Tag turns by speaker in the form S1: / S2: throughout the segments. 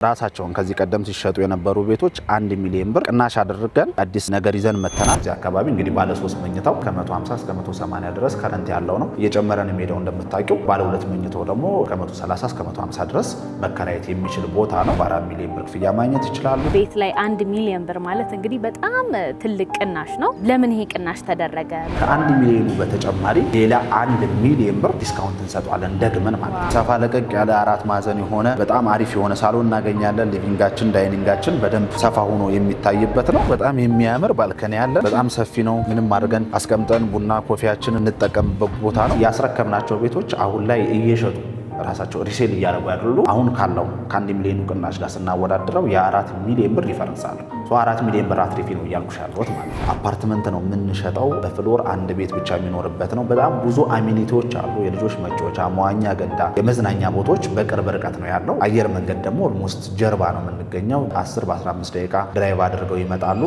S1: ራሳቸውን ከዚህ ቀደም ሲሸጡ የነበሩ ቤቶች 1 ሚሊዮን ብር ቅናሽ አድርገን አዲስ ነገር ይዘን መተናል። እዚህ አካባቢ እንግዲህ ባለ 3 መኝታው ከ150 እስከ 180 ድረስ ከረንት ያለው ነው። እየጨመረን የሚሄደው እንደምታውቁ ባለ 2 መኝታው ደግሞ ከ130 እስከ 150 ድረስ መከራየት የሚችል ቦታ ነው። በ4 ሚሊዮን ብር ክፍያ ማግኘት ይችላሉ።
S2: ቤት ላይ 1 ሚሊዮን ብር ማለት እንግዲህ በጣም ትልቅ ቅናሽ ነው። ለምን ይሄ ቅናሽ ተደረገ?
S1: ከ1 ሚሊዮኑ በተጨማሪ ሌላ 1 ሚሊዮን ብር ዲስካውንት እንሰጣለን ደግመን ማለት ነው። ሰፋ ለቀቅ ያለ 4 ማዕዘን የሆነ በጣም አሪፍ የሆነ ሳሎን ያለን ሊቪንጋችን ዳይኒንጋችን በደንብ ሰፋ ሆኖ የሚታይበት ነው። በጣም የሚያምር ባልከኒ ያለን በጣም ሰፊ ነው። ምንም አድርገን አስቀምጠን ቡና ኮፊያችን እንጠቀምበት ቦታ ነው። ያስረከብናቸው ቤቶች አሁን ላይ እየሸጡ ራሳቸው ሪሴል እያደረጉ ያሉ አሁን ካለው ከ1 ሚሊዮን ቅናሽ ጋር ስናወዳድረው የ4 ሚሊዮን ብር ዲፈረንስ አለ። 4 ሚሊዮን ብር አትሪፊ ነው እያልኩሽ ያለሁት ማለት ነው። አፓርትመንት ነው የምንሸጠው። በፍሎር አንድ ቤት ብቻ የሚኖርበት ነው። በጣም ብዙ አሚኒቲዎች አሉ። የልጆች መጫወቻ፣ መዋኛ ገንዳ፣ የመዝናኛ ቦታዎች በቅርብ ርቀት ነው ያለው። አየር መንገድ ደግሞ ኦልሞስት ጀርባ ነው የምንገኘው። 10 በ15 ደቂቃ ድራይቭ አድርገው ይመጣሉ።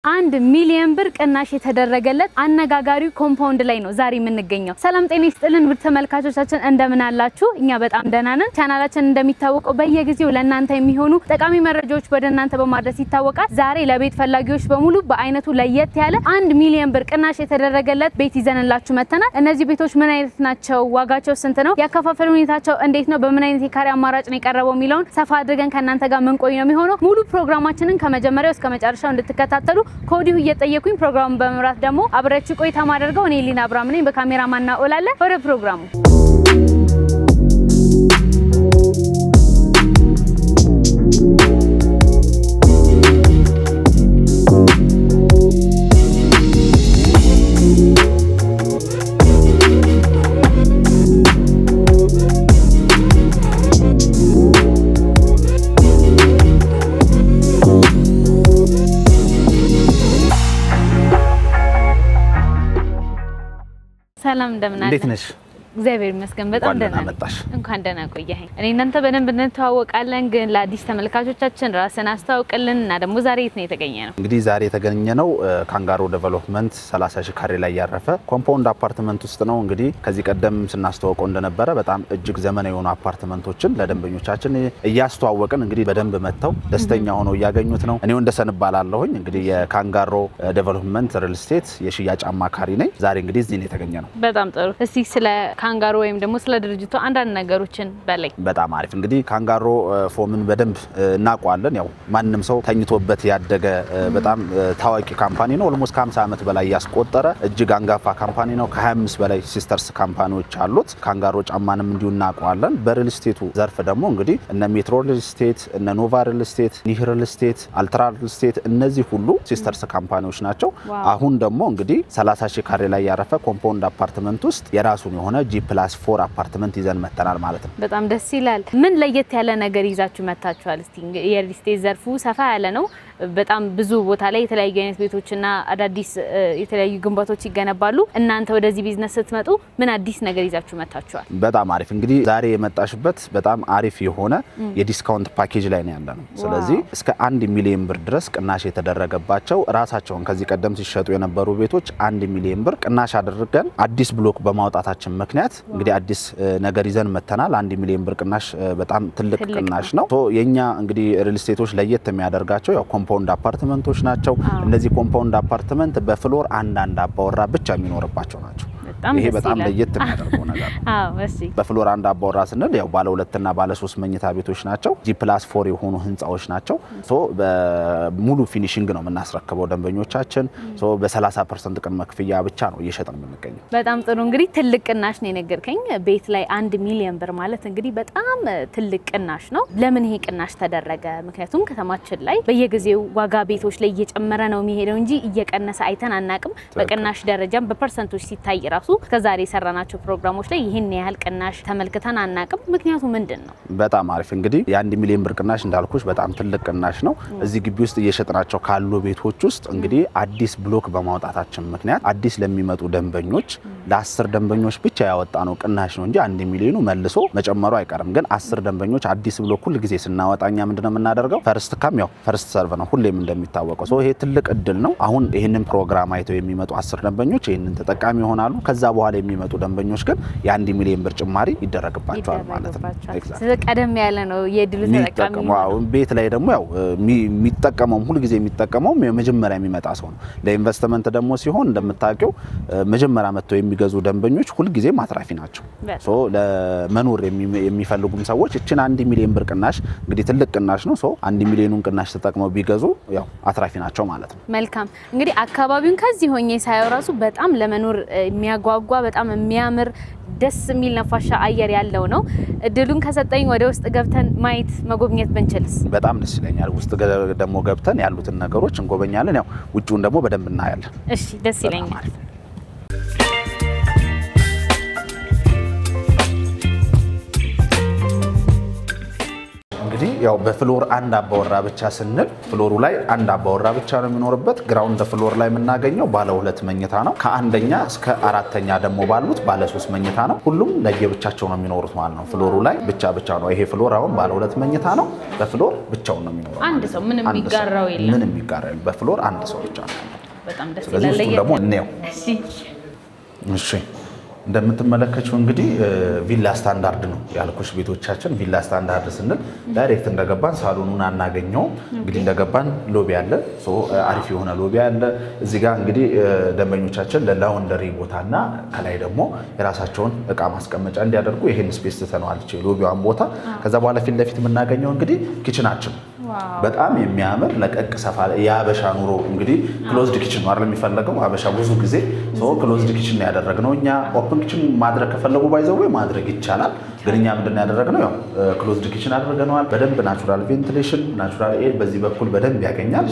S2: 1 ሚሊዮን ብር ቅናሽ የተደረገለት አነጋጋሪው ኮምፓውንድ ላይ ነው ዛሬ የምንገኘው። ሰላም ጤና ይስጥልን ውድ ተመልካቾቻችን እንደምን አላችሁ? እኛ በጣም ደህና ነን። ቻናላችን እንደሚታወቀው በየጊዜው ለእናንተ የሚሆኑ ጠቃሚ መረጃዎች ወደ እናንተ በማድረስ ይታወቃል። ዛሬ ለቤት ፈላጊዎች በሙሉ በአይነቱ ለየት ያለ 1 ሚሊዮን ብር ቅናሽ የተደረገለት ቤት ይዘንላችሁ መተናል። እነዚህ ቤቶች ምን አይነት ናቸው? ዋጋቸው ስንት ነው? ያከፋፈል ሁኔታቸው እንዴት ነው? በምን አይነት የካሬ አማራጭ ነው የቀረበው የሚለውን ሰፋ አድርገን ከእናንተ ጋር ምን ቆይ ነው የሚሆነው። ሙሉ ፕሮግራማችንን ከመጀመሪያው እስከ መጨረሻው እንድትከታተሉ ኮዲሁ እየጠየቁኝ ፕሮግራሙን በመምራት ደግሞ አብራችሁ ቆይታ ማደርገው እኔ ሊና አብራም ነኝ። በካሜራማንና ኦላለ ወደ ፕሮግራሙ ሰላም እንደምን አለ?
S1: እንዴት ነሽ?
S2: እግዚአብሔር ይመስገን በጣም ደህና ነኝ። እንኳን ደህና ቆየኸኝ። እኔ እናንተ በደንብ እንተዋወቃለን፣ ግን ለአዲስ ተመልካቾቻችን ራስን አስተዋውቅልን እና ደግሞ ዛሬ የት ነው የተገኘነው?
S1: እንግዲህ ዛሬ የተገኘነው ካንጋሮ ዴቨሎፕመንት 30 ሺህ ካሬ ላይ ያረፈ ኮምፓውንድ አፓርትመንት ውስጥ ነው። እንግዲህ ከዚህ ቀደም ስናስተዋውቀው እንደነበረ በጣም እጅግ ዘመናዊ የሆኑ አፓርትመንቶችን ለደንበኞቻችን እያስተዋወቅን እንግዲህ በደንብ መጥተው ደስተኛ ሆነው እያገኙት ነው። እኔ ወንደሰን እባላለሁኝ። እንግዲህ የካንጋሮ ዴቨሎፕመንት ሪል ስቴት የሽያጭ አማካሪ ነኝ። ዛሬ እንግዲህ እዚህ ነው የተገኘነው።
S2: በጣም ጥሩ። እስቲ ስለ ካንጋሮ ወይም ደግሞ ስለ ድርጅቱ አንዳንድ ነገሮችን በላይ።
S1: በጣም አሪፍ። እንግዲህ ካንጋሮ ፎምን በደንብ እናውቀዋለን። ያው ማንንም ሰው ተኝቶበት ያደገ በጣም ታዋቂ ካምፓኒ ነው። ኦልሞስት ከ50 ዓመት በላይ ያስቆጠረ እጅግ አንጋፋ ካምፓኒ ነው። ከ25 በላይ ሲስተርስ ካምፓኒዎች አሉት። ካንጋሮ ጫማንም እንዲሁ እናውቀዋለን። በሪል ስቴቱ ዘርፍ ደግሞ እንግዲህ እነ ሜትሮ ሪል ስቴት፣ እነ ኖቫ ሪል ስቴት፣ ኒህ ሪል ስቴት፣ አልትራ ሪል ስቴት እነዚህ ሁሉ ሲስተርስ ካምፓኒዎች ናቸው። አሁን ደግሞ እንግዲህ 30 ሺህ ካሬ ላይ ያረፈ ኮምፓውንድ አፓርትመንት ውስጥ የራሱን የሆነ G+4 አፓርትመንት ይዘን መተናል ማለት ነው።
S2: በጣም ደስ ይላል። ምን ለየት ያለ ነገር ይዛችሁ መታችኋል? እስቲ የሪል ስቴት ዘርፉ ሰፋ ያለ ነው። በጣም ብዙ ቦታ ላይ የተለያዩ አይነት ቤቶችና አዳዲስ የተለያዩ ግንባታዎች ይገነባሉ። እናንተ ወደዚህ ቢዝነስ ስትመጡ ምን አዲስ ነገር ይዛችሁ መታችኋል?
S1: በጣም አሪፍ። እንግዲህ ዛሬ የመጣሽበት በጣም አሪፍ የሆነ የዲስካውንት ፓኬጅ ላይ ነው ያለነው። ስለዚህ እስከ 1 ሚሊዮን ብር ድረስ ቅናሽ የተደረገባቸው ራሳቸውን ከዚህ ቀደም ሲሸጡ የነበሩ ቤቶች 1 ሚሊዮን ብር ቅናሽ አድርገን አዲስ ብሎክ በማውጣታችን ምክንያት እንግዲህ አዲስ ነገር ይዘን መተናል። 1 ሚሊዮን ብር ቅናሽ በጣም ትልቅ ቅናሽ ነው። የኛ እንግዲህ ሪል ስቴቶች ለየት የሚያደርጋቸው ያው ኮምፓውንድ አፓርትመንቶች ናቸው። እነዚህ ኮምፓውንድ አፓርትመንት በፍሎር አንድ አባወራ ብቻ የሚኖርባቸው ናቸው። ይሄ በጣም ለየት የሚያደርገው ነገር ነው።
S2: እሺ
S1: በፍሎር አንድ አባወራ ስንል ያው ባለ 2 እና ባለ 3 መኝታ ቤቶች ናቸው። G+4 የሆኑ ህንጻዎች ናቸው። በሙሉ ፊኒሺንግ ነው የምናስረክበው ደንበኞቻችን። በ30% ቅድመ ክፍያ ብቻ ነው እየሸጥን የምንገኘው።
S2: በጣም ጥሩ። እንግዲህ ትልቅ ቅናሽ ነው የነገርከኝ። ቤት ላይ 1 ሚሊዮን ብር ማለት እንግዲህ በጣም ትልቅ ቅናሽ ነው። ለምን ይሄ ቅናሽ ተደረገ? ምክንያቱም ከተማችን ላይ በየጊዜው ዋጋ ቤቶች ላይ እየጨመረ ነው የሚሄደው እንጂ እየቀነሰ አይተን አናቅም። በቅናሽ ደረጃም በፐርሰንቶች ሲታይ ራሱ ከዛሬ የሰራናቸው ፕሮግራሞች ላይ ይሄን ያህል ቅናሽ ተመልክተን አናቅም። ምክንያቱ ምንድን ነው?
S1: በጣም አሪፍ። እንግዲህ የ1 ሚሊዮን ብር ቅናሽ እንዳልኩሽ በጣም ትልቅ ቅናሽ ነው። እዚህ ግቢ ውስጥ እየሸጥናቸው ካሉ ቤቶች ውስጥ እንግዲህ አዲስ ብሎክ በማውጣታችን ምክንያት አዲስ ለሚመጡ ደንበኞች ለ10 ደንበኞች ብቻ ያወጣ ነው ቅናሽ ነው እንጂ 1 ሚሊዮኑ መልሶ መጨመሩ አይቀርም። ግን 10 ደንበኞች አዲስ ብሎክ ሁሉ ጊዜ ስናወጣኛ ምንድነው የምናደርገው? ፈርስት ካም ያው ፈርስት ሰርቭ ነው ሁሌም እንደሚታወቀው። ይሄ ትልቅ እድል ነው። አሁን ይሄንን ፕሮግራም አይተው የሚመጡ 10 ደንበኞች ይሄንን ተጠቃሚ ይሆናሉ። ከዛ ከዛ በኋላ የሚመጡ ደንበኞች ግን የ1 ሚሊዮን ብር ጭማሪ ይደረግባቸዋል ማለት ነው።
S2: ስለዚህ ቀደም ያለ ነው የድሉ ተጠቃሚ
S1: ነው። ቤት ላይ ደግሞ ያው የሚጠቀመው ሁሉ ጊዜ የሚጠቀመው መጀመሪያ የሚመጣ ሰው ነው። ለኢንቨስትመንት ደግሞ ሲሆን እንደምታውቀው መጀመሪያ መጥተው የሚገዙ ደንበኞች ሁሉ ጊዜ ማትራፊ ናቸው። ሶ ለመኖር የሚፈልጉም ሰዎች እቺን 1 ሚሊዮን ብር ቅናሽ እንግዲህ ትልቅ ቅናሽ ነው። ሶ 1 ሚሊዮኑን ቅናሽ ተጠቅመው ቢገዙ ያው አትራፊ ናቸው ማለት ነው።
S2: መልካም እንግዲህ አካባቢውን ከዚህ ሆኜ ሳይው ራሱ በጣም ለመኖር የሚያጓጓ በጣም የሚያምር ደስ የሚል ነፋሻ አየር ያለው ነው። እድሉን ከሰጠኝ ወደ ውስጥ ገብተን ማየት መጎብኘት ብንችልስ
S1: በጣም ደስ ይለኛል። ውስጥ ደግሞ ገብተን ያሉትን ነገሮች እንጎበኛለን። ያው ውጪውን ደግሞ በደንብ እናያለን።
S2: እሺ ደስ ይለኛል።
S1: እንግዲህ ያው በፍሎር አንድ አባወራ ብቻ ስንል ፍሎሩ ላይ አንድ አባወራ ብቻ ነው የሚኖርበት። ግራውንድ ፍሎር ላይ የምናገኘው ባለ 2 መኝታ ነው። ከአንደኛ እስከ 4ኛ ደግሞ ባሉት ባለ 3 መኝታ ነው። ሁሉም ለየብቻቸው ነው የሚኖሩት ማለት ነው። ፍሎሩ ላይ ብቻ ነው። ይሄ ፍሎር አሁን ባለ 2 መኝታ ነው። በፍሎር ብቻውን ነው የሚኖረው።
S2: አንድ ሰው ምንም የሚጋራው የለም።
S1: ምንም የሚጋራው የለም። በፍሎር አንድ ሰው ብቻ ነው።
S2: በጣም ደስ
S1: ይላል። ስለዚህ ደግሞ እንየው። እሺ እንደምትመለከቱው እንግዲህ ቪላ ስታንዳርድ ነው ያልኩሽ። ቤቶቻችን ቪላ ስታንዳርድ ስንል ዳይሬክት እንደገባን ሳሎኑን አናገኘው። እንግዲህ እንደገባን ሎቢ አለ። ሶ አሪፍ የሆነ ሎቢ አለ። እዚህ ጋር እንግዲህ ደንበኞቻችን ለላውንደሪ ቦታና ከላይ ደግሞ የራሳቸውን እቃ ማስቀመጫ እንዲያደርጉ ይሄን ስፔስ ተተነዋል ሎቢዋን ቦታ። ከዛ በኋላ ፊት ለፊት የምናገኘው እንግዲህ ኪችናችን በጣም የሚያምር ለቀቅ ሰፋ የአበሻ ኑሮ እንግዲህ ክሎዝድ ኪችን ነው አይደል የሚፈለገው። አበሻ ብዙ ጊዜ ክሎዝድ ኪችን ያደረግነው እኛ ኦፕን ኪችን ማድረግ ከፈለጉ ባይዘው ማድረግ ይቻላል። ግን እኛ ምንድነው ያደረግነው ያው ክሎዝድ ኪችን አድርገናል። በደንብ ናቹራል ቬንቲሌሽን ናቹራል ኤር በዚህ በኩል በደንብ ያገኛል።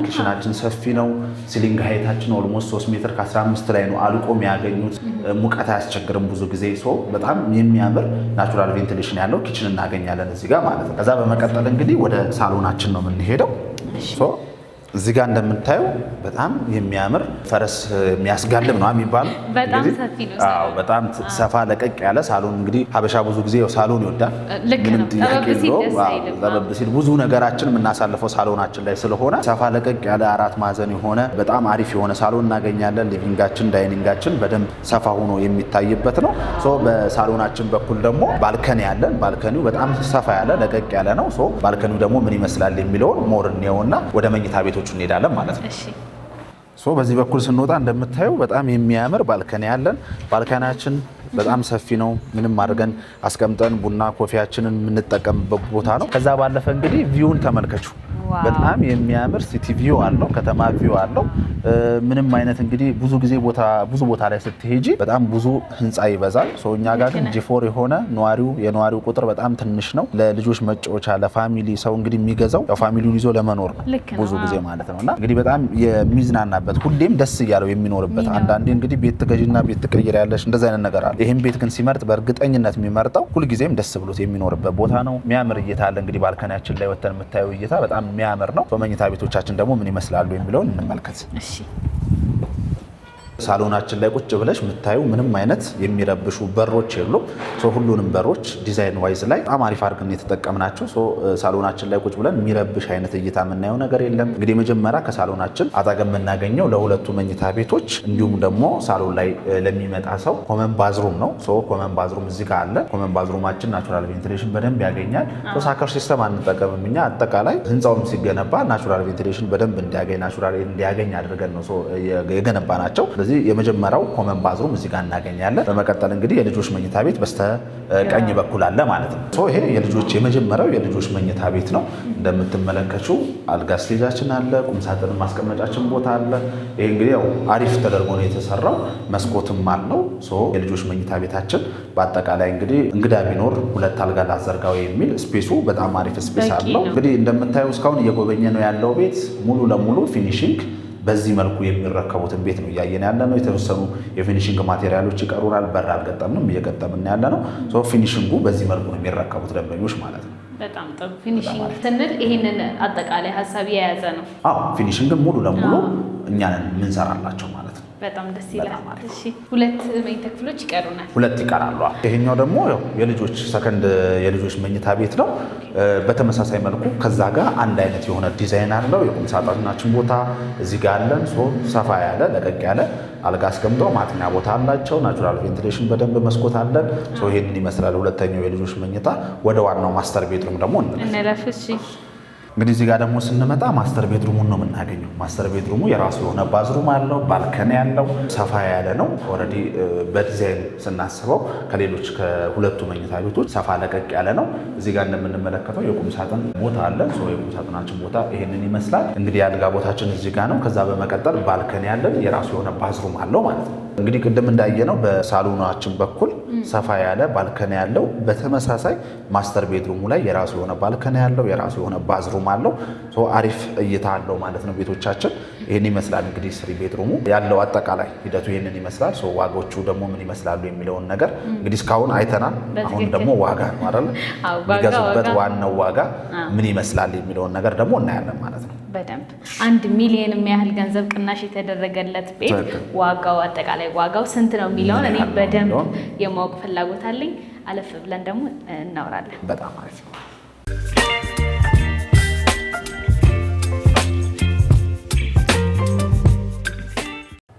S1: ኪችናችን ሰፊ ነው። ሲሊንግ ሃይታችን ኦልሞስት 3 ሜትር ከ15 ላይ ነው አልቆ የሚያገኙት። ሙቀት አያስቸግርም ብዙ ጊዜ። በጣም የሚያምር ናቹራል ቬንቲሌሽን ያለው ኪችን እናገኛለን እዚህ ጋር ማለት ነው። ከዛ በመቀጠል እንግዲህ ወደ ሳሎናችን ነው የምንሄደው። እዚህ ጋር እንደምታየው በጣም የሚያምር ፈረስ የሚያስጋልብ ነው የሚባለው።
S2: በጣም ሰፊ ነው።
S1: አዎ በጣም ሰፋ ለቀቅ ያለ ሳሎን። እንግዲህ ሀበሻ ብዙ ጊዜ ሳሎን ይወዳል። ምንም ጥያቄ የለውም። ጠበብ ሲል ብዙ ነገራችን የምናሳልፈው ሳሎናችን ላይ ስለሆነ ሰፋ ለቀቅ ያለ 4 ማዕዘን የሆነ በጣም አሪፍ የሆነ ሳሎን እናገኛለን። ሊቪንጋችን ዳይኒንጋችን በደንብ ሰፋ ሆኖ የሚታይበት ነው። በሳሎናችን በኩል ደግሞ ባልከኒ ያለን። ባልከኒው በጣም ሰፋ ያለ ለቀቅ ያለ ነው። ባልከኒው ደግሞ ምን ይመስላል የሚለውን ሞር እንየውና ወደ መኝታ ቤቶች እንሄዳለን ማለት ነው። በዚህ በኩል ስንወጣ እንደምታየው በጣም የሚያምር ባልከኒ ያለን። ባልከኒያችን በጣም ሰፊ ነው። ምንም አድርገን አስቀምጠን ቡና ኮፊያችንን የምንጠቀምበት ቦታ ነው። ከዛ ባለፈ እንግዲህ ቪውን ተመልከቹ። በጣም የሚያምር ሲቲ ቪው አለው፣ ከተማ ቪው አለው። ምንም አይነት እንግዲህ ብዙ ቦታ ላይ ስትሄጂ በጣም ብዙ ህንፃ ይበዛል። እኛ ጋር ግን ጂፎር የሆነ የነዋሪው ቁጥር በጣም ትንሽ ነው። ለልጆች መጫወቻ ለፋሚሊ ሰው እንግዲህ የሚገዛው ያው ፋሚሊውን ይዞ ለመኖር ነው ብዙ ጊዜ ማለት ነውና እንግዲህ በጣም የሚዝናናበት ሁሌም ደስ እያለው የሚኖርበት። አንዳንዴ እንግዲህ ቤት ትገዢና ቤት ትቀይር ያለሽ እንደዛ አይነት ነገር አለ። ይሄን ቤት ግን ሲመርጥ በእርግጠኝነት የሚመርጠው ሁልጊዜም ደስ ብሎት የሚኖርበት ቦታ ነው። የሚያምር እይታ አለ። እንግዲህ ባልከኒያችን ላይ ወተን የምታየው እይታ በጣም የሚያምር ነው። መኝታ ቤቶቻችን ደግሞ ምን ይመስላሉ የሚለውን እንመልከት። ሳሎናችን ላይ ቁጭ ብለሽ የምታዩ ምንም አይነት የሚረብሹ በሮች የሉም። ሁሉንም በሮች ዲዛይን ዋይዝ ላይ በጣም አሪፍ አድርገን የተጠቀምናቸው። ሳሎናችን ላይ ቁጭ ብለን የሚረብሽ አይነት እይታ የምናየው ነገር የለም። እንግዲህ መጀመሪያ ከሳሎናችን አጠገብ የምናገኘው ለሁለቱ መኝታ ቤቶች እንዲሁም ደግሞ ሳሎን ላይ ለሚመጣ ሰው ኮመን ባዝሩም ነው። ኮመን ባዝሩም እዚህ ጋር አለ። ኮመን ባዝሩማችን ናቹራል ቬንቲሌሽን በደንብ ያገኛል። ሳከር ሲስተም አንጠቀምም እኛ። አጠቃላይ ህንፃውም ሲገነባ ናቹራል ቬንቲሌሽን በደንብ እንዲያገኝ አድርገን ነው የገነባ ናቸው። ስለዚህ የመጀመሪያው ኮመን ባዝሩም እዚህ ጋር እናገኛለን። በመቀጠል እንግዲህ የልጆች መኝታ ቤት በስተ ቀኝ በኩል አለ ማለት ነው። ይሄ የመጀመሪያው የልጆች መኝታ ቤት ነው። እንደምትመለከቱ አልጋ ስቴጃችን አለ፣ ቁምሳጥን ማስቀመጫችን ቦታ አለ። ይሄ እንግዲህ ያው አሪፍ ተደርጎ ነው የተሰራው። መስኮትም አለው። የልጆች መኝታ ቤታችን በአጠቃላይ እንግዲህ እንግዳ ቢኖር 2 አልጋ ላዘርጋው የሚል ስፔሱ በጣም አሪፍ ስፔስ አለው። እንግዲህ እንደምታዩ እስካሁን እየጎበኘ ነው ያለው ቤት ሙሉ ለሙሉ ፊኒሺንግ በዚህ መልኩ የሚረከቡትን ቤት ነው እያየን ያለ ነው። የተወሰኑ የፊኒሺንግ ማቴሪያሎች ይቀሩናል። በር አልገጠምንም፣ እየገጠምን ያለ ነው። ፊኒሺንጉ በዚህ መልኩ ነው የሚረከቡት ደንበኞች ማለት ነው።
S2: በጣም ጥሩ። ፊኒሺንግ ስንል ይሄንን አጠቃላይ ሀሳብ የያዘ ነው።
S1: ፊኒሺንግን ሙሉ ለሙሉ እኛ ነን የምንሰራላቸው ማለት ነው።
S2: በጣም ደስ ይላል። እሺ ሁለት መኝታ ክፍሎች ይቀሩናል።
S1: ሁለት ይቀራሉ። ይሄኛው ደግሞ የልጆች ሰከንድ የልጆች መኝታ ቤት ነው። በተመሳሳይ መልኩ ከዛ ጋር አንድ አይነት የሆነ ዲዛይን አለው። የቁም ሳጥናችን ቦታ እዚህ ጋር አለን። ሰፋ ያለ ለቀቅ ያለ አልጋ አስቀምጠው ማጥኛ ቦታ አላቸው። ናቹራል ቬንቲሌሽን በደንብ መስኮት አለን። ይሄንን ይመስላል ሁለተኛው የልጆች መኝታ። ወደ ዋናው ማስተር ቤድሩም ደግሞ
S2: እንለፍ።
S1: እንግዲህ እዚህ ጋር ደግሞ ስንመጣ ማስተር ቤድሩሙን ነው የምናገኘው። ማስተር ቤድሩሙ የራሱ የሆነ ባዝሩም አለው፣ ባልከኒ ያለው ሰፋ ያለ ነው። ኦልሬዲ በዲዛይን ስናስበው ከሌሎች ከሁለቱ መኝታ ቤቶች ሰፋ ለቀቅ ያለ ነው። እዚህ ጋር እንደምንመለከተው የቁም ሳጥን ቦታ አለ። የቁም ሳጥናችን ቦታ ይሄንን ይመስላል። እንግዲህ የአልጋ ቦታችን እዚህ ጋር ነው። ከዛ በመቀጠል ባልከኒ ያለን የራሱ የሆነ ባዝሩም አለው ማለት ነው። እንግዲህ ቅድም እንዳየነው በሳሎናችን በኩል ሰፋ ያለ ባልከኒ ያለው፣ በተመሳሳይ ማስተር ቤድሩሙ ላይ የራሱ የሆነ ባልከኒ ያለው የራሱ የሆነ ባዝሩም አለው። አሪፍ እይታ አለው ማለት ነው። ቤቶቻችን ይህን ይመስላል። እንግዲህ ስሪ ቤድሩሙ ያለው አጠቃላይ ሂደቱ ይህንን ይመስላል። ዋጋዎቹ ደግሞ ምን ይመስላሉ የሚለውን ነገር እንግዲህ እስካሁን አይተናል። አሁን ደግሞ ዋጋ ነው አይደል? የሚገዙበት ዋናው ዋጋ ምን ይመስላል የሚለውን ነገር ደግሞ እናያለን ማለት ነው።
S2: በደንብ 1 ሚሊዮን የሚያህል ገንዘብ ቅናሽ የተደረገለት ቤት ዋጋው አጠቃላይ ዋጋው ስንት ነው የሚለውን እኔ በደንብ የማወቅ ፍላጎት አለኝ። አለፍ ብለን ደግሞ እናወራለን።
S1: በጣም አሪፍ ነው።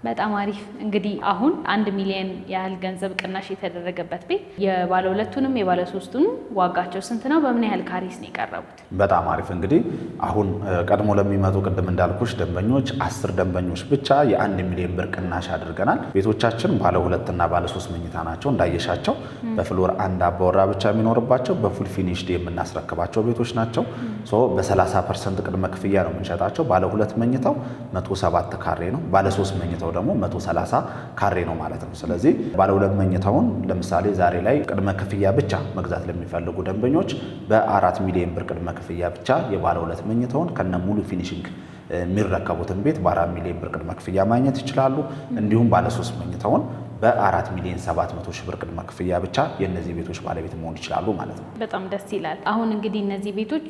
S2: በጣም አሪፍ። እንግዲህ አሁን 1 ሚሊዮን ያህል ገንዘብ ቅናሽ የተደረገበት ቤት የባለ ሁለቱንም የባለ ሶስቱንም ዋጋቸው ስንት ነው? በምን ያህል ካሬስ ነው የቀረቡት?
S1: በጣም አሪፍ። እንግዲህ አሁን ቀድሞ ለሚመጡ ቅድም እንዳልኩሽ ደንበኞች 10 ደንበኞች ብቻ የ1 ሚሊዮን ብር ቅናሽ አድርገናል። ቤቶቻችን ባለ ሁለትና ባለ ሶስት መኝታ ናቸው። እንዳየሻቸው በፍሎር አንድ አባወራ ብቻ የሚኖርባቸው በፉል ፊኒሽድ የምናስረክባቸው ቤቶች ናቸው። በ30% ቅድመ ክፍያ ነው የምንሸጣቸው። ባለ ሁለት መኝታው 107 ካሬ ነው። ባለ ሶስት መኝታው ደግሞ 130 ካሬ ነው ማለት ነው። ስለዚህ ባለ ሁለት መኝታውን ለምሳሌ ዛሬ ላይ ቅድመ ክፍያ ብቻ መግዛት ለሚፈልጉ ደንበኞች በ4 ሚሊዮን ብር ቅድመ ክፍያ ብቻ የባለ ሁለት መኝታውን ከነ ሙሉ ፊኒሽንግ የሚረከቡትን ቤት በ4 ሚሊዮን ብር ቅድመ ክፍያ ማግኘት ይችላሉ። እንዲሁም ባለ ሶስት መኝታውን በ4 ሚሊዮን 700 ሺህ ብር ቅድመ ክፍያ ብቻ የእነዚህ ቤቶች ባለቤት መሆን ይችላሉ ማለት ነው።
S2: በጣም ደስ ይላል። አሁን እንግዲህ እነዚህ ቤቶች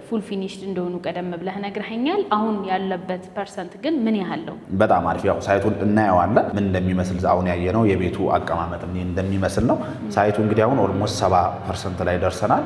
S2: ፉል ፊኒሽድ እንደሆኑ ቀደም ብለህ ነግረኸኛል። አሁን ያለበት ፐርሰንት ግን ምን ያህል ነው?
S1: በጣም አሪፍ። ያው ሳይቱን እናየዋለን ምን እንደሚመስል። አሁን ያየነው የቤቱ አቀማመጥ ምን እንደሚመስል ነው። ሳይቱ እንግዲህ አሁን ኦልሞስት 70% ላይ ደርሰናል።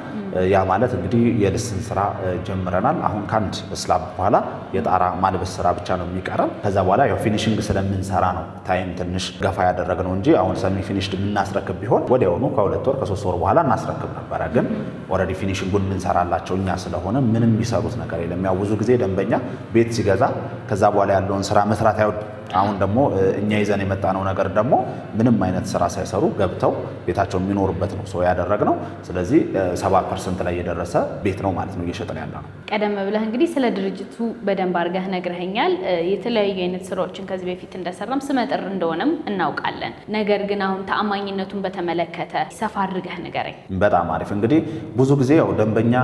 S1: ያ ማለት እንግዲህ የልስን ስራ ጀምረናል። አሁን ከአንድ ስላብ በኋላ የጣራ ማልበስ ስራ ብቻ ነው የሚቀረን። ከዛ በኋላ ያው ፊኒሽንግ ስለምንሰራ ነው ታይም ትንሽ ገፋ ያደረግነው እንጂ አሁን ሰሚ ፊኒሽድ የምናስረክብ ቢሆን ወዲያውኑ ከ2 ወር ከ3 ወር በኋላ እናስረክብ ነበረ። ግን ኦልሬዲ ፊኒሽንጉን የምንሰራላቸው እኛ ስለሆነ ምንም የሚሰሩት ነገር የለም። ያው ብዙ ጊዜ ደንበኛ ቤት ሲገዛ ከዛ በኋላ ያለውን ስራ መስራት አይወድ። አሁን ደግሞ እኛ ይዘን የመጣነው ነገር ደግሞ ምንም አይነት ስራ ሳይሰሩ ገብተው ቤታቸው የሚኖሩበት ነው ሰው ያደረግነው። ስለዚህ 70% ላይ የደረሰ ቤት ነው ማለት ነው እየሸጠን ያለ ነው።
S2: ቀደም ብለህ እንግዲህ ስለ ድርጅቱ በደንብ አድርገህ ነግረኸኛል። የተለያዩ አይነት ስራዎችን ከዚህ በፊት እንደሰራም ስመጥር እንደሆነም እናውቃለን። ነገር ግን አሁን ተአማኝነቱን በተመለከተ ሰፋ አድርገህ ንገረኝ።
S1: በጣም አሪፍ። እንግዲህ ብዙ ጊዜ ያው ደንበኛ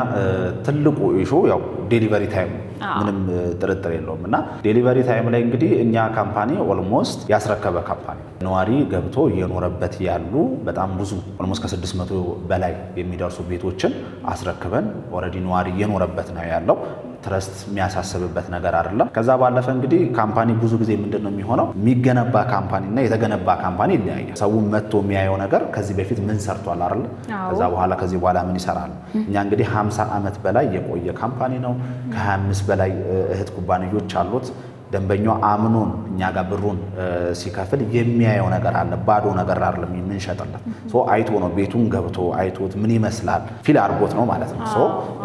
S1: ትልቁ ኢሹ ያው ዴሊቨሪ ታይም ምንም ጥርጥር የለውም እና ዴሊቨሪ ታይም ላይ እንግዲህ እኛ ካምፓኒ ኦልሞስት ያስረከበ ካምፓኒ ነዋሪ ገብቶ እየኖረበት ያሉ በጣም ብዙ ኦልሞስት ከ600 በላይ የሚደርሱ ቤቶችን አስረክበን ኦልሬዲ ነዋሪ እየኖረበት ነው ያለው። ትረስት የሚያሳስብበት ነገር አይደለም። ከዛ ባለፈ እንግዲህ ካምፓኒ ብዙ ጊዜ ምንድነው የሚሆነው የሚገነባ ካምፓኒ እና የተገነባ ካምፓኒ ይለያያል። ሰው መጥቶ የሚያየው ነገር ከዚህ በፊት ምን ሰርቷል አይደል? ከዚህ በኋላ ምን ይሰራል? እኛ እንግዲህ 50 ዓመት በላይ የቆየ ካምፓኒ ነው። ከ25 በላይ እህት ኩባንያዎች አሉት። ደንበኛው አምኖን እኛ ጋር ብሩን ሲከፍል የሚያየው ነገር አለ። ባዶ ነገር አይደለም የምንሸጥለት። አይቶ ነው ቤቱን ገብቶ አይቶት ምን ይመስላል ፊል አድርጎት ነው ማለት ነው።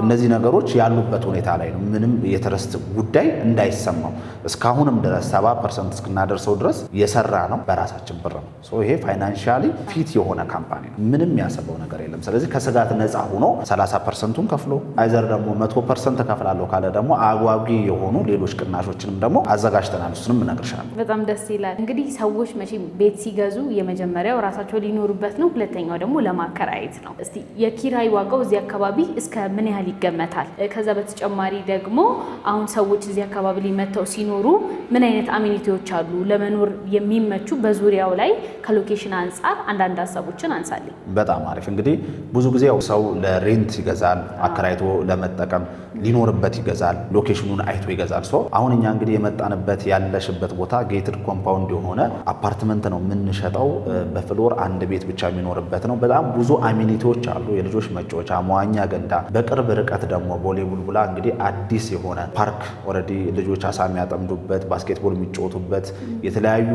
S1: እነዚህ ነገሮች ያሉበት ሁኔታ ላይ ነው ምንም የትረስት ጉዳይ እንዳይሰማው እስካሁንም ድረስ 70% እስክናደርሰው ድረስ የሰራ ነው በራሳችን ብር ነው። ይሄ ፋይናንሻሊ ፊት የሆነ ካምፓኒ ነው። ምንም ያሰበው ነገር የለም። ስለዚህ ከስጋት ነፃ ሆኖ 30%ን ከፍሎ አይዘር ደግሞ 100% ከፍላለሁ ካለ ደግሞ አጓጊ የሆኑ ሌሎች ቅናሾችንም ደግሞ አዘጋጅተናል። እሱንም እነግርሻለሁ።
S2: በጣም ደስ ይላል። እንግዲህ ሰዎች መቼም ቤት ሲገዙ የመጀመሪያው ራሳቸው ሊኖሩበት ነው፣ ሁለተኛው ደግሞ ለማከራየት ነው። እስቲ የኪራይ ዋጋው እዚህ አካባቢ እስከ ምን ያህል ይገመታል? ከዛ በተጨማሪ ደግሞ አሁን ሰዎች እዚህ አካባቢ ላይ መጥተው ሲኖሩ ምን አይነት አሚኒቲዎች አሉ ለመኖር የሚመቹ በዙሪያው ላይ ከሎኬሽን አንጻር አንዳንድ ሀሳቦችን አንሳልኝ።
S1: በጣም አሪፍ። እንግዲህ ብዙ ጊዜ ያው ሰው ለሬንት ይገዛል፣ አከራይቶ ለመጠቀም ሊኖርበት ይገዛል፣ ሎኬሽኑን አይቶ ይገዛል። አሁን እኛ እንግዲህ የመጣ የመጣንበት ያለሽበት ቦታ ጌትድ ኮምፓውንድ የሆነ አፓርትመንት ነው የምንሸጠው። በፍሎር አንድ ቤት ብቻ የሚኖርበት ነው። በጣም ብዙ አሚኒቲዎች አሉ። የልጆች መጫወቻ፣ መዋኛ ገንዳ፣ በቅርብ ርቀት ደግሞ ቦሌ ቡልቡላ እንግዲህ አዲስ የሆነ ፓርክ ኦልሬዲ ልጆች አሳ የሚያጠምዱበት፣ ባስኬትቦል የሚጫወቱበት የተለያዩ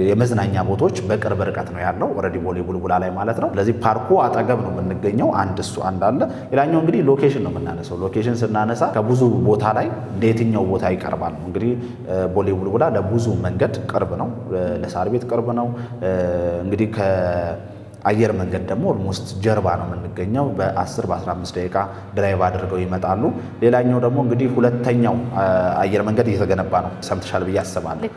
S1: የመዝናኛ ቦታዎች በቅርብ ርቀት ነው ያለው ኦልሬዲ ቦሌ ቡልቡላ ላይ ማለት ነው። ስለዚህ ፓርኩ አጠገብ ነው የምንገኘው። እሱ አንድ አለ። ሌላኛው እንግዲህ ሎኬሽን ነው የምናነሳው። ሎኬሽን ስናነሳ ከብዙ ቦታ ላይ ለየትኛው ቦታ ይቀርባል ነው እንግዲህ ቦሌ ቡልቡላ ለብዙ መንገድ ቅርብ ነው። ለሳር ቤት ቅርብ ነው። እንግዲህ አየር መንገድ ደግሞ ኦልሞስት ጀርባ ነው የምንገኘው። በ10 በ15 ደቂቃ ድራይቭ አድርገው ይመጣሉ። ሌላኛው ደግሞ እንግዲህ ሁለተኛው አየር መንገድ እየተገነባ ነው። ሰምተሻል ብዬ አስባለሁ።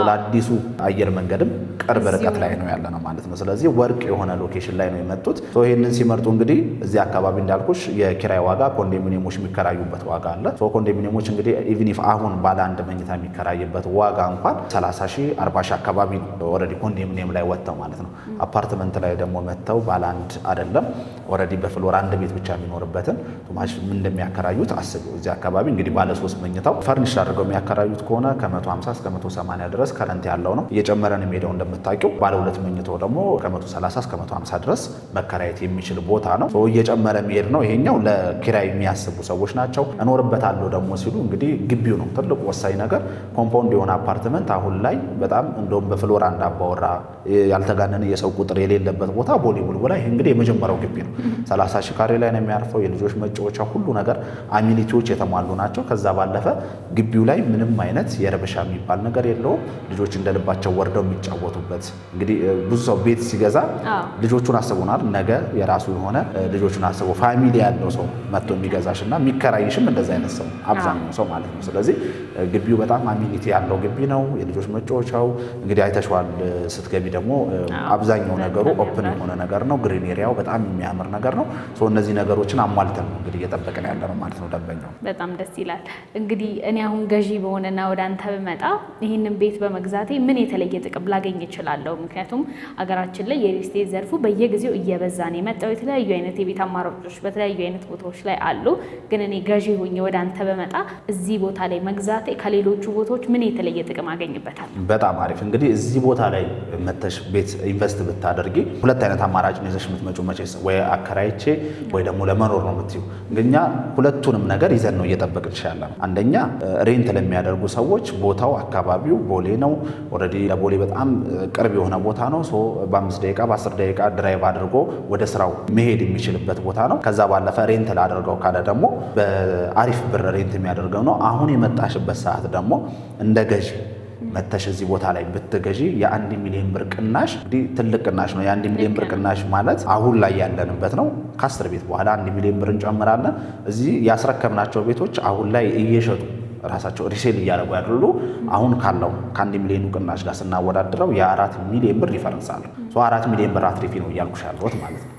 S1: ለአዲሱ አየር መንገድም ቅርብ ርቀት ላይ ነው ያለ ነው ማለት ነው። ስለዚህ ወርቅ የሆነ ሎኬሽን ላይ ነው የመጡት። ይህንን ሲመርጡ እንግዲህ እዚህ አካባቢ እንዳልኩሽ የኪራይ ዋጋ ኮንዶሚኒየሞች የሚከራዩበት ዋጋ አለ። ኮንዶሚኒየሞች እንግዲህ ኢቭን ኢፍ አሁን ባለ አንድ መኝታ የሚከራይበት ዋጋ እንኳን 30 ሺህ 40 ሺህ አካባቢ ነው ኦልሬዲ ኮንዶሚኒየም ላይ ወጥተው ማለት ነው። አፓርትመንት ላይ ደግሞ መተው ባለ አንድ አይደለም ኦልሬዲ በፍሎር አንድ ቤት ብቻ የሚኖርበትን ቶማሽ ምን እንደሚያከራዩት አስቡ። እዚህ አካባቢ እንግዲህ ባለ 3 መኝታው ፈርኒሽ አድርገው የሚያከራዩት ከሆነ ከ150 እስከ 180 ድረስ ከረንት ያለው ነው። እየጨመረ ነው የሚሄደው እንደምታውቂው። ባለ 2 መኝታው ደግሞ ከ130 እስከ 150 ድረስ መከራየት የሚችል ቦታ ነው። እየጨመረ የሚሄድ ነው። ይሄኛው ለኪራይ የሚያስቡ ሰዎች ናቸው። እኖርበታለሁ ደግሞ ሲሉ እንግዲህ ግቢው ነው ትልቁ ወሳኝ ነገር። ኮምፓውንድ የሆነ አፓርትመንት አሁን ላይ በጣም እንደውም በፍሎር አንድ አባወራ ያልተጋነነ የሰው ቁጥር የሌለበት ቦታ ቦሌ ቡልቡላ። ይሄ እንግዲህ የመጀመሪያው ግቢ ነው። 30 ሺህ ካሬ ላይ ነው የሚያርፈው። የልጆች መጫወቻ ሁሉ ነገር አሚኒቲዎች የተሟሉ ናቸው። ከዛ ባለፈ ግቢው ላይ ምንም አይነት የረበሻ የሚባል ነገር የለውም። ልጆች እንደልባቸው ወርደው የሚጫወቱበት እንግዲህ ብዙ ሰው ቤት ሲገዛ ልጆቹን አስቡናል። ነገ የራሱ የሆነ ልጆቹን አስቡ ፋሚሊ ያለው ሰው መጥቶ የሚገዛሽና የሚከራይሽም እንደዛ አይነት ሰው አብዛኛው ሰው ማለት ነው። ስለዚህ ግቢው በጣም አሚኒቲ ያለው ግቢ ነው። የልጆች መጫወቻው እንግዲህ አይተሽዋል ስትገቢ ደግሞ አብዛኛው ነገሩ ኦፕን የሆነ ነገር ነው። ግሪን ኤሪያው በጣም የሚያምር ነገር ነው። እነዚህ ነገሮችን አሟልተን ነው እንግዲህ እየጠበቅን ያለ ነው ማለት ነው ደንበኛው።
S2: በጣም ደስ ይላል። እንግዲህ እኔ አሁን ገዢ በሆነና ወደ አንተ ብመጣ ይህንን ቤት በመግዛቴ ምን የተለየ ጥቅም ላገኝ እችላለሁ? ምክንያቱም አገራችን ላይ የሪል ስቴት ዘርፉ በየጊዜው እየበዛ ነው የመጣው። የተለያዩ አይነት የቤት አማራጮች በተለያዩ አይነት ቦታዎች ላይ አሉ። ግን እኔ ገዢ ሆኜ ወደ አንተ በመጣ እዚህ ቦታ ላይ መግዛቴ ከሌሎቹ ቦታዎች ምን የተለየ ጥቅም አገኝበታል?
S1: በጣም አሪፍ። እንግዲህ እዚህ ቦታ ላይ መተሽ ቤት ኢንቨስት ብታደርጊ ሁለት አይነት አማራጭ ነው ይዘሽ የምትመጪው። መቼስ ወይ አከራይቼ ወይ ደግሞ ለመኖር ነው የምትይው። እኛ ሁለቱንም ነገር ይዘን ነው እየጠበቅን ያለነው። አንደኛ ሬንት ለሚያደርጉ ሰዎች ቦታው አካባቢው ቦሌ ነው። ኦልሬዲ ለቦሌ በጣም ቅርብ የሆነ ቦታ ነው። በ5 ደቂቃ በ10 ደቂቃ ድራይቭ አድርጎ ወደ ስራው መሄድ የሚችልበት ቦታ ነው። ከዛ ባለፈ ሬንት ላደርገው ካለ ደግሞ በአሪፍ ብር ሬንት የሚያደርገው ነው። አሁን የመጣሽበት ሰዓት ደግሞ እንደ ገዢ መተሽ እዚህ ቦታ ላይ ብትገዢ የ1 ሚሊዮን ብር ቅናሽ እንግዲህ ትልቅ ቅናሽ ነው። የ1 ሚሊዮን ብር ቅናሽ ማለት አሁን ላይ ያለንበት ነው። ከ10 ቤት በኋላ 1 ሚሊዮን ብር እንጨምራለን። እዚህ ያስረከብናቸው ቤቶች አሁን ላይ እየሸጡ ራሳቸው ሪሴል እያደረጉ ያሉ አሁን ካለው ከ1 ሚሊዮን ቅናሽ ጋር ስናወዳድረው የ4 ሚሊዮን ብር ዲፈረንስ አለው። 4 ሚሊዮን ብር አትሪፊ ነው እያልኩሽ ያለሁት ማለት ነው።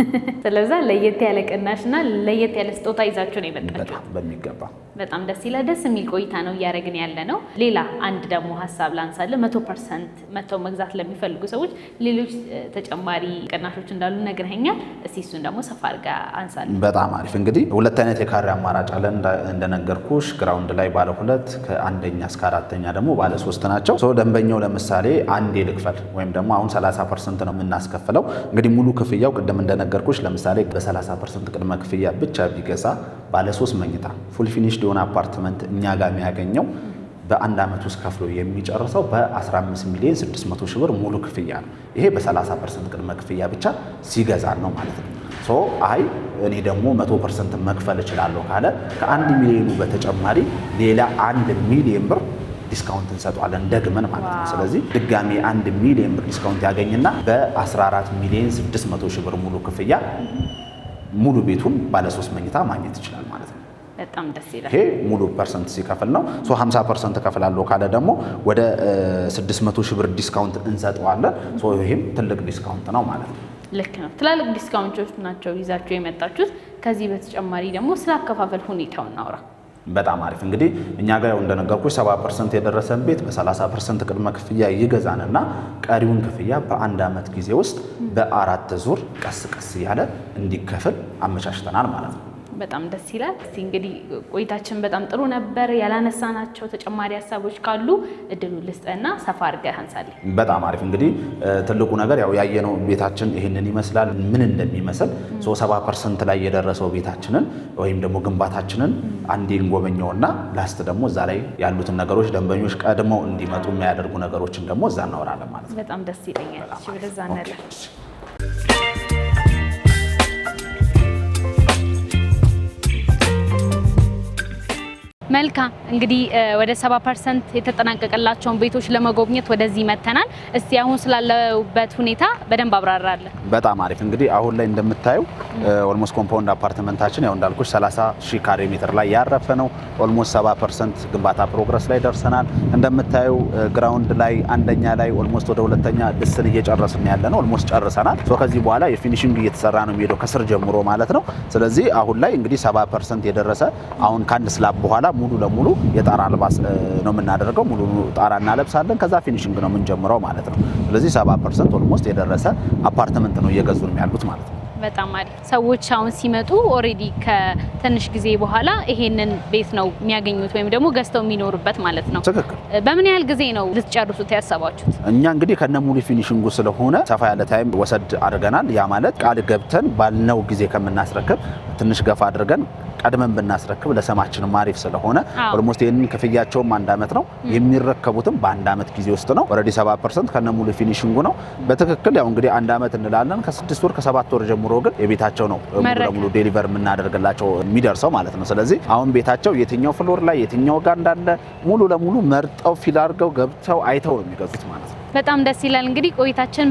S2: ስለዚህ ለየት ያለ ቅናሽና ለየት ያለ ስጦታ ይዛችሁ ነው የመጣችሁ።
S1: በሚገባ
S2: በጣም ደስ ይላል። ደስ የሚል ቆይታ ነው እያደረግን ያለ ነው። ሌላ አንድ ደግሞ ሀሳብ ላንሳለ 100% መተው መግዛት ለሚፈልጉ ሰዎች ሌሎች ተጨማሪ ቅናሾች እንዳሉ ነግረኸኛል። እስቲ እሱን ደግሞ ሰፋ አድርጋ አንሳለን።
S1: በጣም አሪፍ። እንግዲህ ሁለት አይነት የካሬ አማራጭ አለ እንደነገርኩሽ። ግራውንድ ላይ ባለ 2 ከአንደኛ እስከ 4ኛ ደግሞ ባለ 3 ናቸው። ደንበኛው ለምሳሌ አንዴ ልክፈል ወይም ደግሞ አሁን 30% ነው የምናስከፍለው። እንግዲህ ሙሉ ክፍያው ቅድም እንደነገርኩሽ ለምሳሌ በ30% ቅድመ ክፍያ ብቻ ቢገዛ ባለ 3 መኝታ ፉል ፊኒሽድ የሆነ አፓርትመንት እኛ ጋር የሚያገኘው በአንድ ዓመት ውስጥ ከፍሎ የሚጨርሰው በ15 ሚሊዮን 600 ሺህ ብር ሙሉ ክፍያ ነው። ይሄ በ30% ቅድመ ክፍያ ብቻ ሲገዛ ነው ማለት ነው። አይ እኔ ደግሞ 100% መክፈል እችላለሁ ካለ ከ1 ሚሊዮኑ በተጨማሪ ሌላ 1 ሚሊዮን ብር ዲስካውንት እንሰጧለን ደግመን ማለት ነው። ስለዚህ ድጋሚ 1 ሚሊዮን ብር ዲስካውንት ያገኝና በ14 ሚሊዮን 600 ሺህ ብር ሙሉ ክፍያ ሙሉ ቤቱን ባለ 3 መኝታ ማግኘት ይችላል ማለት ነው።
S2: በጣም ደስ ይላል።
S1: ይሄ ሙሉ ፐርሰንት ሲከፍል ነው። 50% ከፍላለሁ ካለ ደግሞ ወደ 600 ሺህ ብር ዲስካውንት እንሰጠዋለን። ይሄም ትልቅ ዲስካውንት ነው ማለት ነው።
S2: ልክ ነው። ትላልቅ ዲስካውንቶች ናቸው ይዛችሁ የመጣችሁት። ከዚህ በተጨማሪ ደግሞ ስለ አከፋፈል ሁኔታው እናውራ።
S1: በጣም አሪፍ። እንግዲህ እኛ ጋር እንደነገርኩሽ 70% የደረሰን ቤት በ30% ቅድመ ክፍያ ይገዛንና ቀሪውን ክፍያ በአንድ ዓመት ጊዜ ውስጥ በ4 ዙር ቀስ ቀስ እያለ እንዲከፍል አመቻችተናል ማለት ነው።
S2: በጣም ደስ ይላል። እስቲ እንግዲህ ቆይታችን በጣም ጥሩ ነበር። ያላነሳናቸው ተጨማሪ ሀሳቦች ካሉ እድሉ ልስጥና ሰፋ አድርገህ አንሳልኝ።
S1: በጣም አሪፍ። እንግዲህ ትልቁ ነገር ያው ያየነው ቤታችን ይሄንን ይመስላል። ምን እንደሚመስል 70% ላይ የደረሰው ቤታችንን ወይም ደግሞ ግንባታችንን አንዴ እንጎበኘውና ላስት ደግሞ እዛ ላይ ያሉትን ነገሮች ደንበኞች ቀድመው እንዲመጡ የሚያደርጉ ነገሮችን ደግሞ እዛ እናወራለን ማለት ነው።
S2: በጣም ደስ ይለኛል። እሺ ወደዛ እንሄድ። መልካም እንግዲህ ወደ 70% የተጠናቀቀላቸውን ቤቶች ለመጎብኘት ወደዚህ መተናል። እስቲ አሁን ስላለበት ሁኔታ በደንብ አብራራለን።
S1: በጣም አሪፍ። እንግዲህ አሁን ላይ እንደምታዩ ኦልሞስት ኮምፓውንድ አፓርትመንታችን ያው እንዳልኩሽ 30,000 ካሬ ሜትር ላይ ያረፈ ነው። ኦልሞስት 70% ግንባታ ፕሮግረስ ላይ ደርሰናል። እንደምታዩ ግራውንድ ላይ አንደኛ ላይ ኦልሞስት ወደ ሁለተኛ ድስን እየጨረስን ያለ ነው። ኦልሞስት ጨርሰናል። ከዚህ በኋላ የፊኒሺንግ እየተሰራ ነው የሚሄደው ከስር ጀምሮ ማለት ነው። ስለዚህ አሁን ላይ እንግዲህ 70% የደረሰ አሁን ከአንድ ስላብ በኋላ ሙሉ ለሙሉ የጣራ አልባስ ነው የምናደርገው። ሙሉ ጣራ እናለብሳለን። ከዛ ፊኒሺንግ ነው የምንጀምረው ማለት ነው። ስለዚህ 70% ኦልሞስት የደረሰ አፓርትመንት ነው እየገዙን ያሉት ማለት ነው።
S2: በጣም አሪፍ። ሰዎች አሁን ሲመጡ ኦሬዲ ከትንሽ ጊዜ በኋላ ይሄንን ቤት ነው የሚያገኙት ወይም ደግሞ ገዝተው የሚኖሩበት ማለት ነው።
S1: ትክክል።
S2: በምን ያህል ጊዜ ነው ልትጨርሱት ያሰባችሁት?
S1: እኛ እንግዲህ ከነሙሉ ፊኒሺንጉ ስለሆነ ሰፋ ያለ ታይም ወሰድ አድርገናል። ያ ማለት ቃል ገብተን ባልነው ጊዜ ከምናስረክብ ትንሽ ገፋ አድርገን ቀድመን ብናስረክብ ለሰማችን ማሪፍ ስለሆነ ኦልሞስት ይሄንን ክፍያቸውም 1 አመት ነው የሚረከቡትም በ1 አመት ጊዜ ውስጥ ነው። ኦሬዲ 70% ከነሙሉ ፊኒሺንጉ ነው። በትክክል ያው እንግዲህ 1 አመት እንላለን። ከ6 ወር ከ7 ወር ጀምሮ ግን የቤታቸው ነው ሙሉ ለሙሉ ዴሊቨር የምናደርግላቸው የሚደርሰው ማለት ነው። ስለዚህ አሁን ቤታቸው የትኛው ፍሎር ላይ የትኛው ጋር እንዳለ ሙሉ ለሙሉ መርጠው ፊል አድርገው ገብተው አይተው ነው የሚገዙት ማለት ነው።
S2: በጣም ደስ ይላል። እንግዲህ ቆይታችን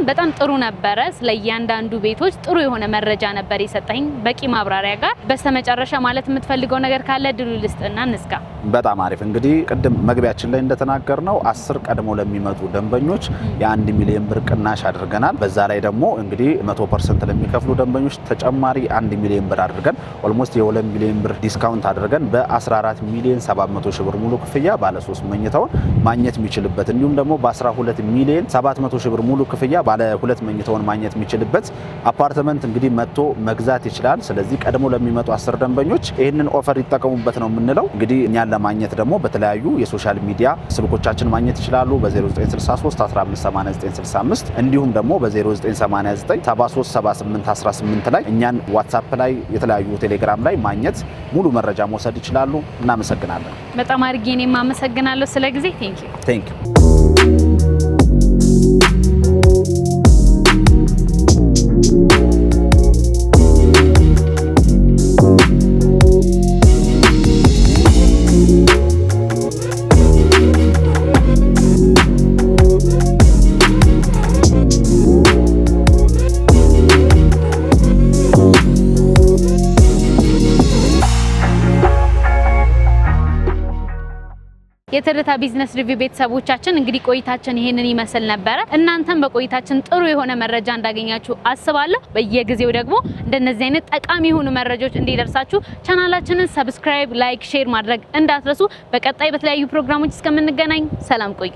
S2: በጣም ጥሩ ነበረ። ስለእያንዳንዱ ቤቶች ጥሩ የሆነ መረጃ ነበር የሰጠኝ በቂ ማብራሪያ ጋር። በስተመጨረሻ ማለት የምትፈልገው ነገር ካለ ድሉ ልስጥና እንስጋ።
S1: በጣም አሪፍ። እንግዲህ ቅድም መግቢያችን ላይ እንደተናገርነው 10 ቀድሞ ለሚመጡ ደንበኞች የ1 ሚሊዮን ብር ቅናሽ አድርገናል። በዛ ላይ ደግሞ እንግዲህ 100% ለሚከፍሉ ደንበኞች ተጨማሪ 1 ሚሊዮን ብር አድርገን ኦልሞስት የ2 ሚሊዮን ብር ዲስካውንት አድርገን በ14 ሚሊዮን 700 ሺህ ብር ሙሉ ክፍያ ባለ 3 መኝታውን ማግኘት የሚችልበት እንዲሁም ደግሞ በ12 ሚሊዮን 700 ሺህ ብር ሙሉ ክፍያ ባለ 2 መኝታውን ማግኘት የሚችልበት አፓርትመንት እንግዲህ መጥቶ መግዛት ይችላል። ስለዚህ ቀድሞ ለሚመጡ 10 ደንበኞች ይህንን ኦፈር ይጠቀሙበት ነው የምንለው። እንግዲህ እኛን ለማግኘት ደግሞ በተለያዩ የሶሻል ሚዲያ ስልኮቻችን ማግኘት ይችላሉ። በ0963 158965 እንዲሁም ደግሞ በ0989 737818 ላይ እኛን ዋትስአፕ ላይ የተለያዩ ቴሌግራም ላይ ማግኘት ሙሉ መረጃ መውሰድ ይችላሉ። እናመሰግናለን።
S2: በጣም አድርጌ እኔም አመሰግናለሁ ስለ ጊዜ። ቴንክ ዩ። የትርታ ቢዝነስ ሪቪው ቤተሰቦቻችን እንግዲህ ቆይታችን ይሄንን ይመስል ነበር። እናንተም በቆይታችን ጥሩ የሆነ መረጃ እንዳገኛችሁ አስባለሁ። በየጊዜው ደግሞ እንደነዚህ አይነት ጠቃሚ የሆኑ መረጃዎች እንዲደርሳችሁ ቻናላችንን ሰብስክራይብ፣ ላይክ፣ ሼር ማድረግ እንዳትረሱ። በቀጣይ በተለያዩ ፕሮግራሞች እስከምንገናኝ ሰላም ቆዩ።